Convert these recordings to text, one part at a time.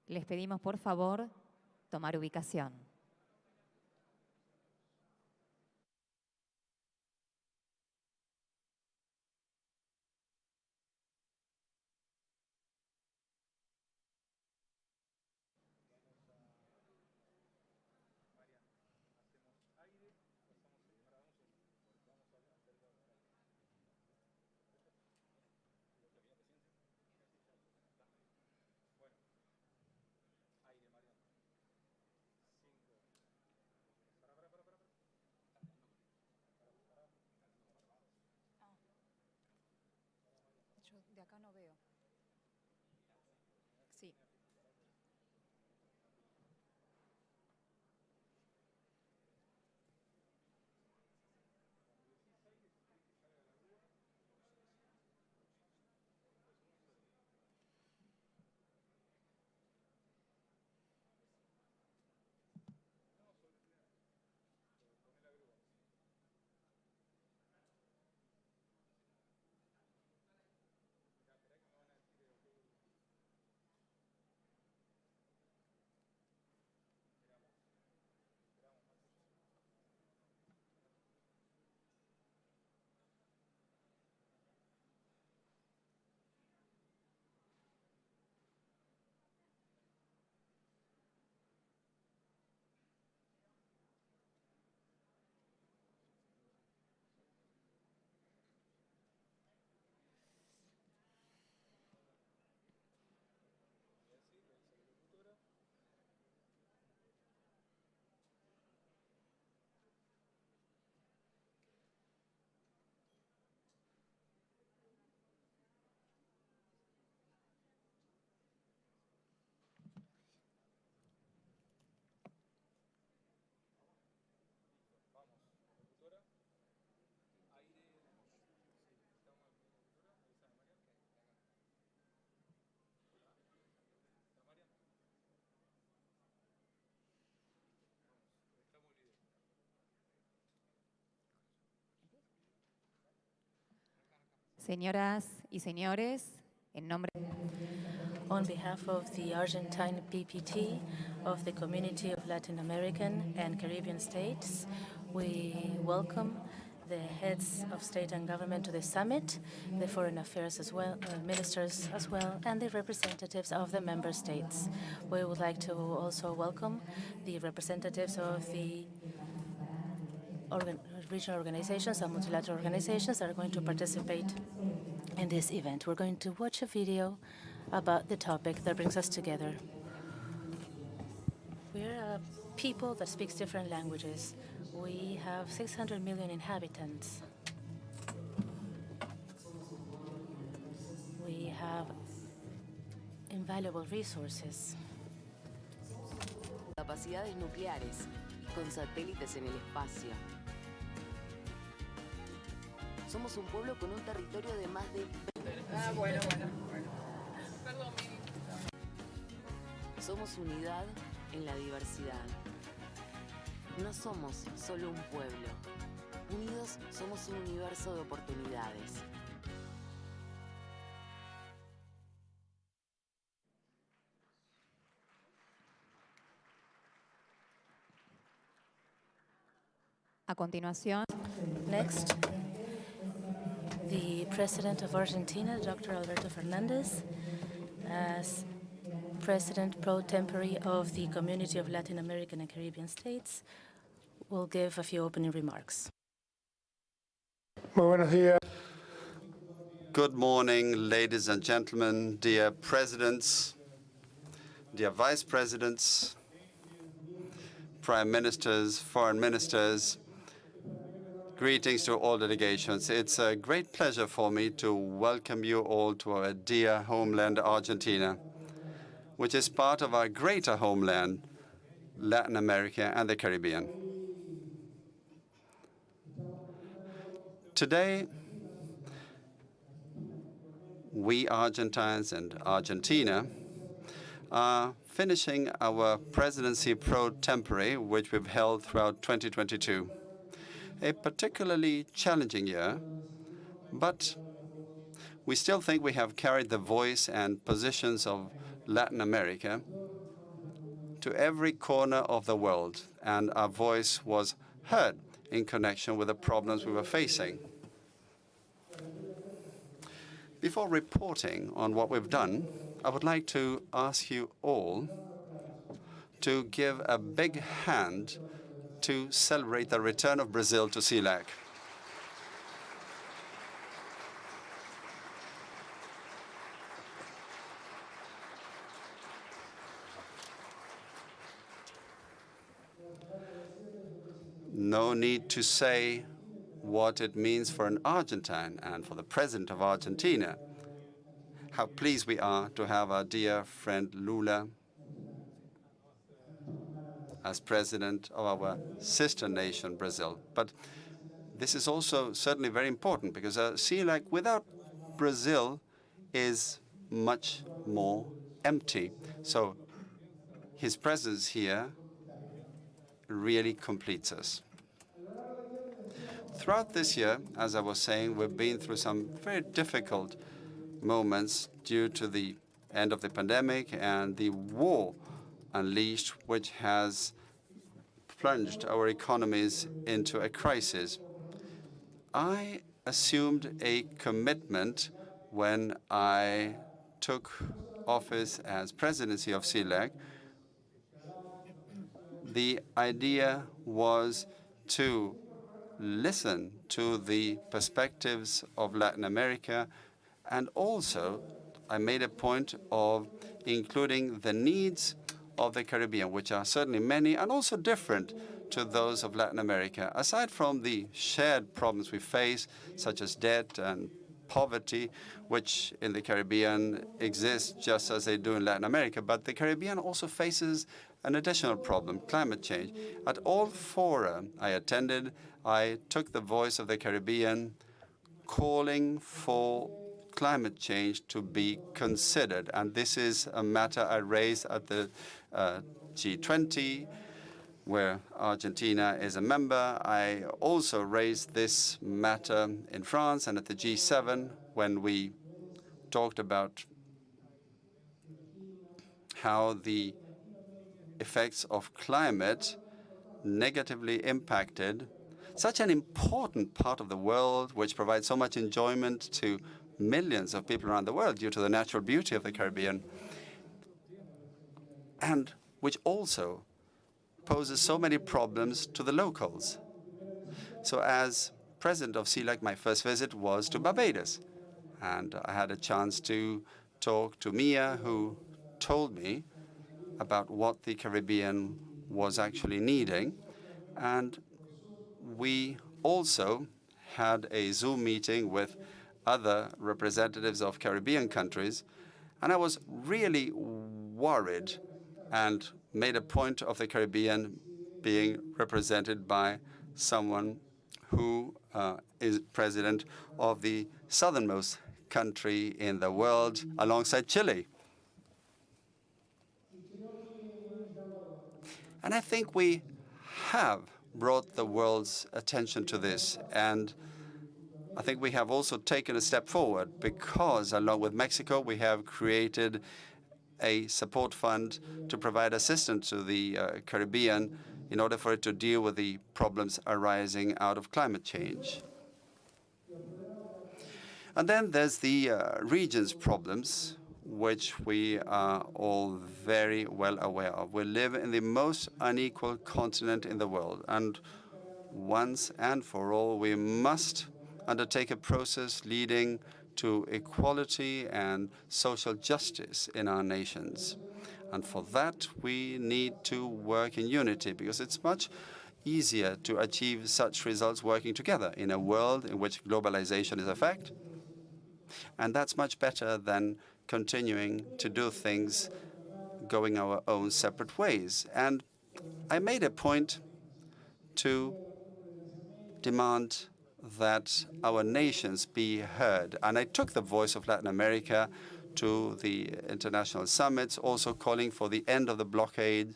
Les pedimos, por favor, tomar ubicación. Yo de acá no veo. Sí. Señoras y señores, en nombre On behalf of the Argentine PPT of the Community of Latin American and Caribbean States, we welcome the heads of state and government to the summit, the foreign affairs as well, ministers as well, and the representatives of the member states. We would like to also welcome the representatives of the regional organizations and multilateral organizations that are going to participate in this event. We're going to watch a video about the topic that brings us together. We're a people that speaks different languages. We have 600 million inhabitants. We have invaluable resources. Capacidades nucleares, con satélites en el espacio. Somos un pueblo con un territorio de más de... Bueno. Perdón, Somos unidad en la diversidad. No somos solo un pueblo. Unidos somos un universo de oportunidades. a continuación. Next, the President of Argentina, Dr. Alberto Fernandez, as President pro tempore of the Community of Latin American and Caribbean States, will give a few opening remarks. Muy buenos días. Good morning, ladies and gentlemen, dear presidents, dear vice presidents, prime ministers, foreign ministers. Greetings to all delegations. It's a great pleasure for me to welcome you all to our dear homeland, Argentina, which is part of our greater homeland, Latin America and the Caribbean. Today, we Argentines and Argentina are finishing our presidency pro tempore, which we've held throughout 2022. A particularly challenging year, but we still think we have carried the voice and positions of Latin America to every corner of the world, and our voice was heard in connection with the problems we were facing. Before reporting on what we've done, I would like to ask you all to give a big hand to celebrate the return of Brazil to CELAC. No need to say what it means for an Argentine and for the president of Argentina. How pleased we are to have our dear friend Lula as president of our sister nation, Brazil. But this is also certainly very important because CELAC without Brazil is much more empty. So his presence here really completes us. Throughout this year, as I was saying, we've been through some very difficult moments due to the end of the pandemic and the war unleashed, which has plunged our economies into a crisis. I assumed a commitment when I took office as presidency of CELAC. The idea was to listen to the perspectives of Latin America, and also I made a point of including the needs of the Caribbean, which are certainly many and also different to those of Latin America. Aside from the shared problems we face, such as debt and poverty, which in the Caribbean exist just as they do in Latin America, but the Caribbean also faces an additional problem, climate change. At all fora I attended, I took the voice of the Caribbean calling for climate change to be considered. And this is a matter I raised at the G20, where Argentina is a member. I also raised this matter in France and at the G7 when we talked about how the effects of climate negatively impacted such an important part of the world, which provides so much enjoyment to millions of people around the world due to the natural beauty of the Caribbean, and which also poses so many problems to the locals. So as president of CELAC, my first visit was to Barbados, and I had a chance to talk to Mia, who told me about what the Caribbean was actually needing. And we also had a Zoom meeting with other representatives of Caribbean countries, and I was really worried and made a point of the Caribbean being represented by someone who is president of the southernmost country in the world alongside Chile. And I think we have brought the world's attention to this. And I think we have also taken a step forward because, along with Mexico, we have created a support fund to provide assistance to the Caribbean in order for it to deal with the problems arising out of climate change. And then there's the region's problems, which we are all very well aware of. We live in the most unequal continent in the world, and once and for all, we must undertake a process leading to equality and social justice in our nations. And for that, we need to work in unity, because it's much easier to achieve such results working together in a world in which globalization is a fact. And that's much better than continuing to do things going our own separate ways. And I made a point to demand that our nations be heard. And I took the voice of Latin America to the international summits, also calling for the end of the blockade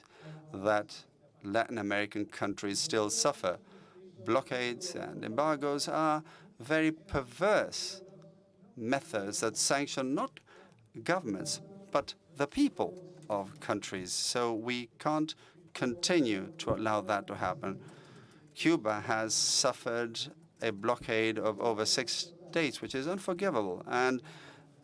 that Latin American countries still suffer. Blockades and embargoes are very perverse methods that sanction not governments, but the people of countries. So we can't continue to allow that to happen. Cuba has suffered a blockade of over 6 days, which is unforgivable. And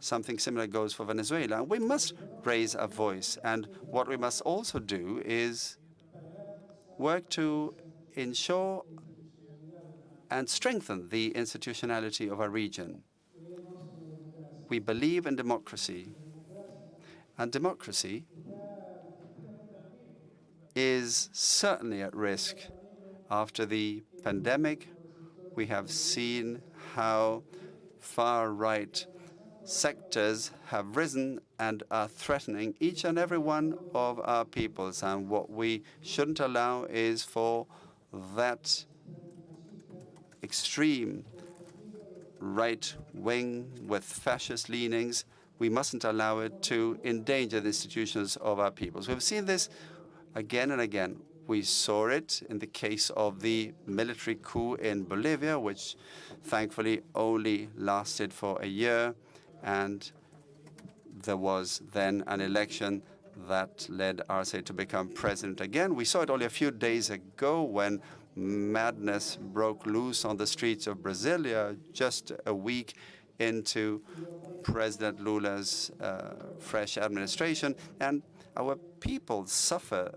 something similar goes for Venezuela. We must raise a voice. And what we must also do is work to ensure and strengthen the institutionality of our region. We believe in democracy. And democracy is certainly at risk. After the pandemic, we have seen how far-right sectors have risen and are threatening each and every one of our peoples. And what we shouldn't allow is for that extreme right wing with fascist leanings. We mustn't allow it to endanger the institutions of our peoples. We've seen this again and again. We saw it in the case of the military coup in Bolivia, which thankfully only lasted for a year. And there was then an election that led Arce to become president again. We saw it only a few days ago when madness broke loose on the streets of Brasilia, just a week into President Lula's fresh administration. And our people suffer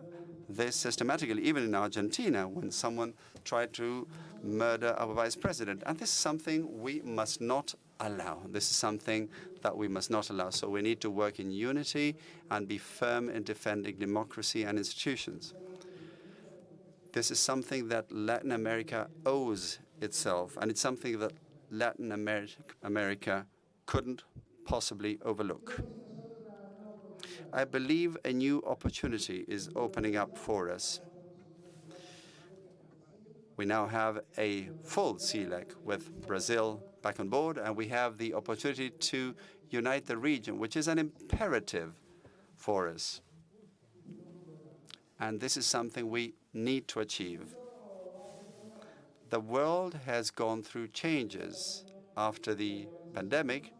this systematically, even in Argentina, when someone tried to murder our vice president. And this is something we must not allow. This is something that we must not allow. So we need to work in unity and be firm in defending democracy and institutions. This is something that Latin America owes itself, and it's something that Latin America couldn't possibly overlook. I believe a new opportunity is opening up for us. We now have a full CELAC with Brazil back on board, and we have the opportunity to unite the region, which is an imperative for us. And this is something we need to achieve. The world has gone through changes after the pandemic.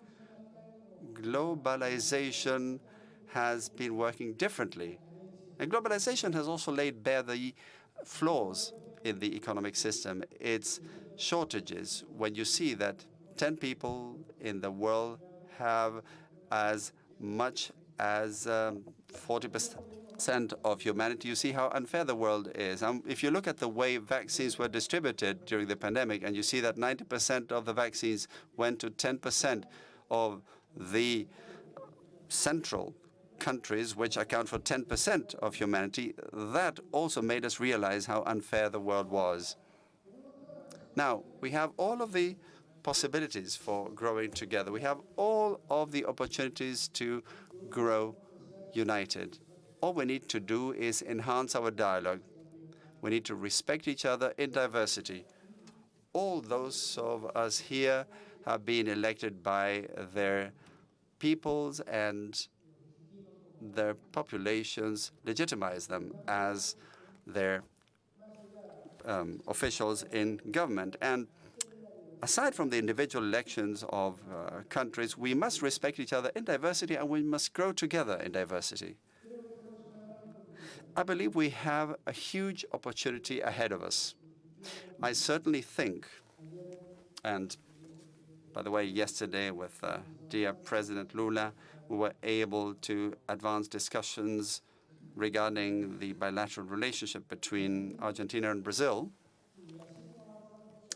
Globalization has been working differently. And globalization has also laid bare the flaws in the economic system, its shortages. When you see that 10 people in the world have as much as 40% of humanity, you see how unfair the world is. If you look at the way vaccines were distributed during the pandemic, and you see that 90% of the vaccines went to 10% of the central countries, which account for 10% of humanity, that also made us realize how unfair the world was. Now, we have all of the possibilities for growing together. We have all of the opportunities to grow united. All we need to do is enhance our dialogue. We need to respect each other in diversity. All those of us here have been elected by their peoples, and their populations legitimize them as their officials in government. And aside from the individual elections of countries, we must respect each other in diversity, and we must grow together in diversity. I believe we have a huge opportunity ahead of us. I certainly think, and by the way, yesterday with dear President Lula, we were able to advance discussions regarding the bilateral relationship between Argentina and Brazil.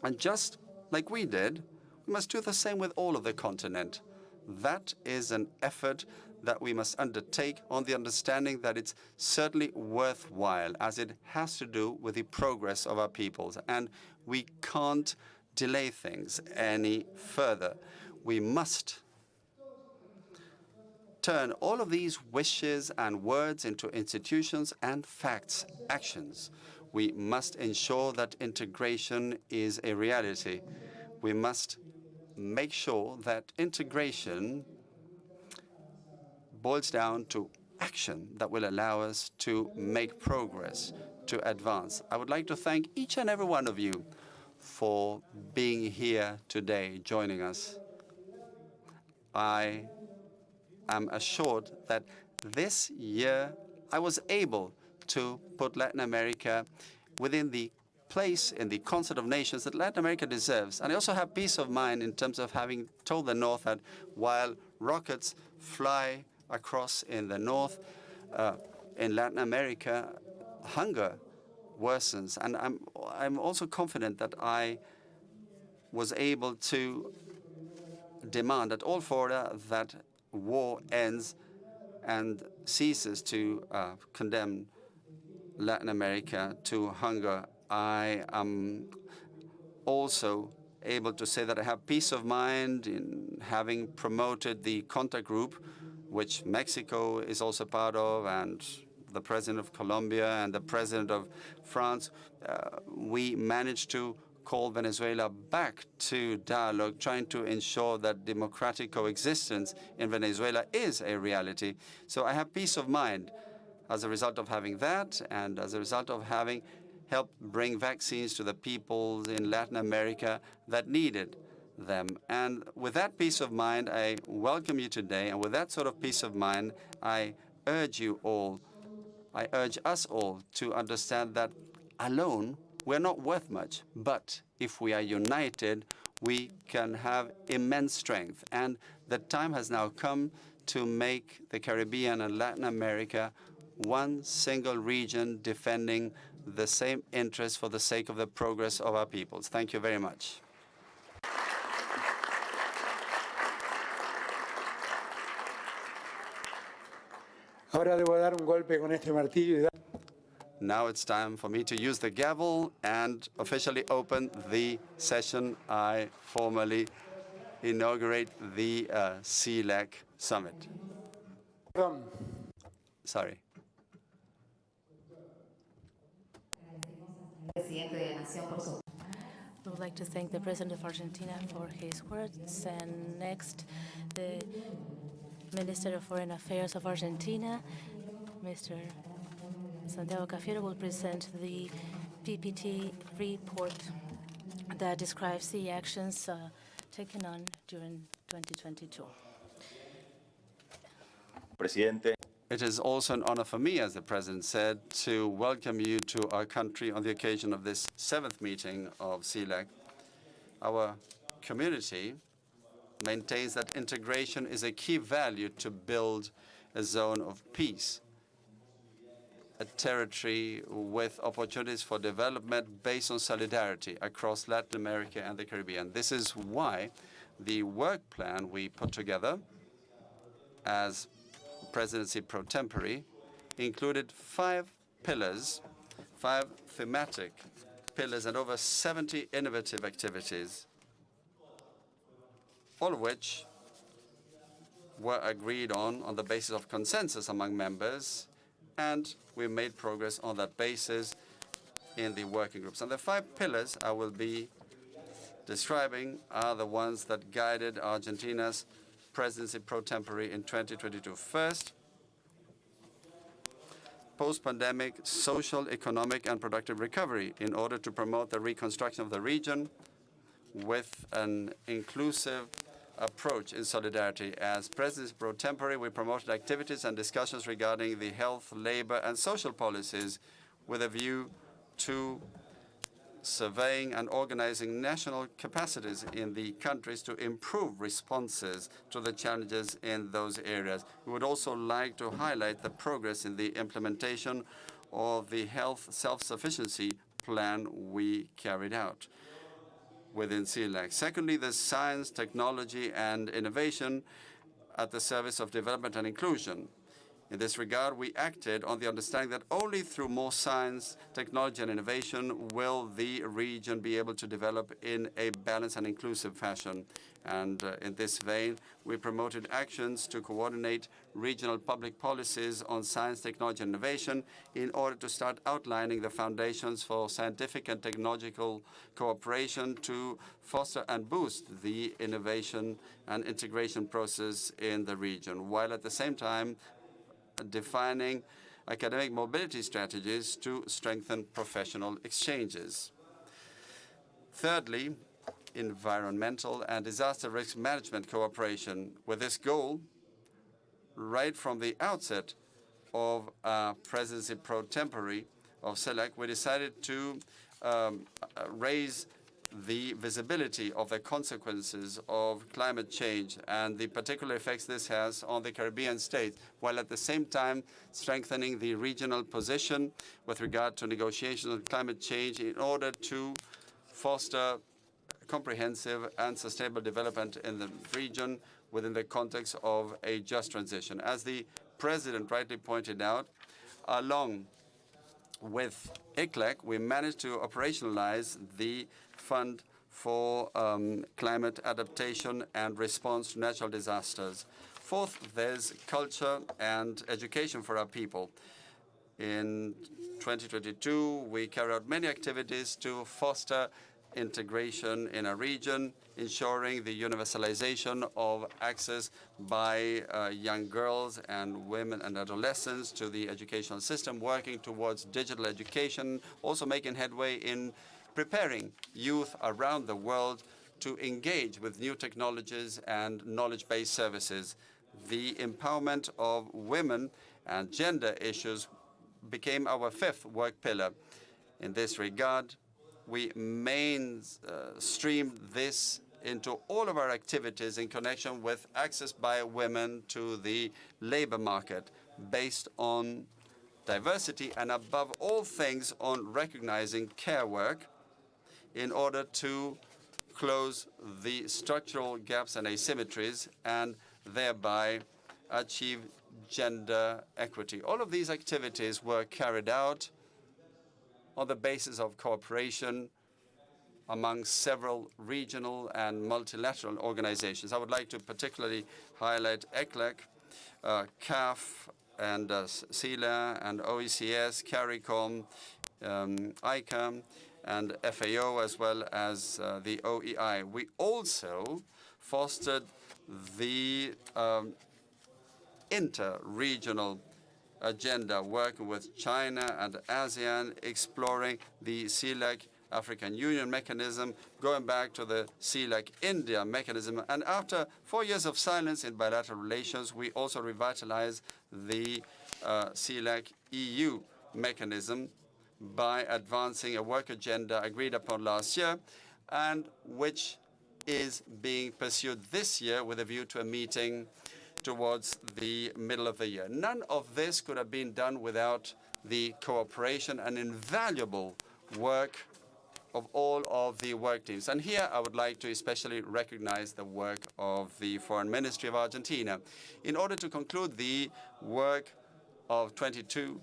And just like we did, we must do the same with all of the continent. That is an effort that we must undertake on the understanding that it's certainly worthwhile, as it has to do with the progress of our peoples. And we can't delay things any further. We must turn all of these wishes and words into institutions and facts, actions. We must ensure that integration is a reality. We must make sure that integration boils down to action that will allow us to make progress, to advance. I would like to thank each and every one of you for being here today, joining us. I am assured that this year I was able to put Latin America within the place in the concert of nations that Latin America deserves. And I also have peace of mind in terms of having told the North that while rockets fly across in the North, in Latin America, hunger worsens. And I'm also confident that I was able to demand at all fora that war ends and ceases to condemn Latin America to hunger. I am also able to say that I have peace of mind in having promoted the contact group, which Mexico is also part of, and the president of Colombia and the president of France. We managed to call Venezuela back to dialogue, trying to ensure that democratic coexistence in Venezuela is a reality. So I have peace of mind as a result of having that, and as a result of having helped bring vaccines to the peoples in Latin America that needed them. And with that peace of mind, I welcome you today. And with that sort of peace of mind, I urge you all, I urge us all to understand that alone, we're not worth much. But if we are united, we can have immense strength. And the time has now come to make the Caribbean and Latin America one single region defending the same interests for the sake of the progress of our peoples. Thank you very much. Ahora debo dar un golpe con este martillo y dar. Now it's time for me to use the gavel and officially open the session. I formally inaugurate the CELAC summit. Perdón. Sorry. We would like to thank the President of Argentina for his words. And next, the Minister of Foreign Affairs of Argentina, Mr. Santiago Cafiero, will present the PPT report that describes the actions taken on during 2022. Presidente. It is also an honor for me, as the President said, to welcome you to our country on the occasion of this 7th meeting of CELAC. Our community maintains that integration is a key value to build a zone of peace, a territory with opportunities for development based on solidarity across Latin America and the Caribbean. This is why the work plan we put together as Presidency pro tempore included 5 pillars, 5 thematic pillars, and over 70 innovative activities, all of which were agreed on the basis of consensus among members, and we made progress on that basis in the working groups. And the 5 pillars I will be describing are the ones that guided Argentina's Presidency pro tempore in 2022. First, post-pandemic social, economic, and productive recovery in order to promote the reconstruction of the region with an inclusive approach in solidarity. As Presidency pro tempore, we promoted activities and discussions regarding the health, labor, and social policies with a view to surveying and organizing national capacities in the countries to improve responses to the challenges in those areas. We would also like to highlight the progress in the implementation of the health self-sufficiency plan we carried out within CELAC. Secondly, the science, technology, and innovation at the service of development and inclusion. In this regard, we acted on the understanding that only through more science, technology, and innovation will the region be able to develop in a balanced and inclusive fashion. And in this vein, we promoted actions to coordinate regional public policies on science, technology, and innovation in order to start outlining the foundations for scientific and technological cooperation to foster and boost the innovation and integration process in the region, while at the same time defining academic mobility strategies to strengthen professional exchanges. Thirdly, environmental and disaster risk management cooperation. With this goal, right from the outset of presidency pro tempore of CELAC, we decided to raise the visibility of the consequences of climate change and the particular effects this has on the Caribbean states, while at the same time strengthening the regional position with regard to negotiations on climate change in order to foster comprehensive and sustainable development in the region within the context of a just transition. As the President rightly pointed out, along with CELAC, we managed to operationalize the Fund for Climate Adaptation and Response to Natural Disasters. Fourth, there's culture and education for our people. In 2022, we carried out many activities to foster integration in a region, ensuring the universalization of access by young girls and women and adolescents to the educational system, working towards digital education, also making headway in preparing youth around the world to engage with new technologies and knowledge-based services. The empowerment of women and gender issues became our fifth work pillar. In this regard, we mainstreamed this into all of our activities in connection with access by women to the labor market, based on diversity and, above all things, on recognizing care work in order to close the structural gaps and asymmetries and thereby achieve gender equity. All of these activities were carried out on the basis of cooperation among several regional and multilateral organizations. I would like to particularly highlight CELAC, CAF, and CELA, and OECS, CARICOM, ICAM, and FAO, as well as the OEI. We also fostered the inter-regional agenda, working with China and ASEAN, exploring the CELAC African Union mechanism, going back to the CELAC India mechanism. And after 4 years of silence in bilateral relations, we also revitalized the CELAC EU mechanism by advancing a work agenda agreed upon last year, and which is being pursued this year with a view to a meeting towards the middle of the year. None of this could have been done without the cooperation and invaluable work of all of the work teams. And here I would like to especially recognize the work of the Foreign Ministry of Argentina. In order to conclude the work of 22,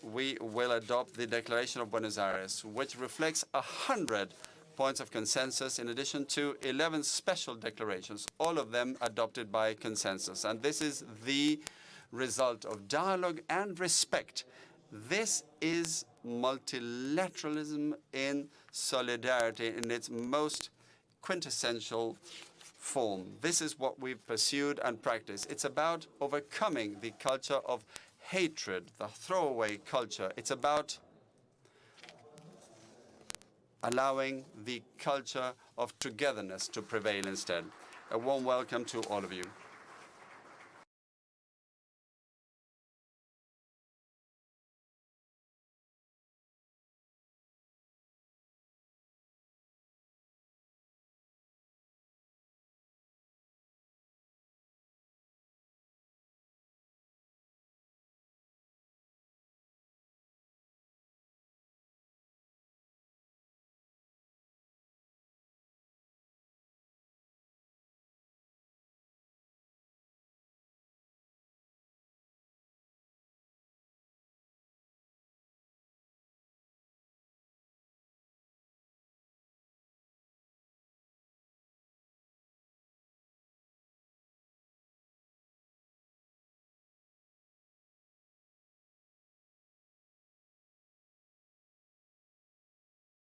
we will adopt the Declaration of Buenos Aires, which reflects 100 points of consensus in addition to 11 special declarations, all of them adopted by consensus. And this is the result of dialogue and respect. This is multilateralism in solidarity in its most quintessential form. This is what we've pursued and practiced. It's about overcoming the culture of hatred, the throwaway culture. It's about allowing the culture of togetherness to prevail instead. A warm welcome to all of you.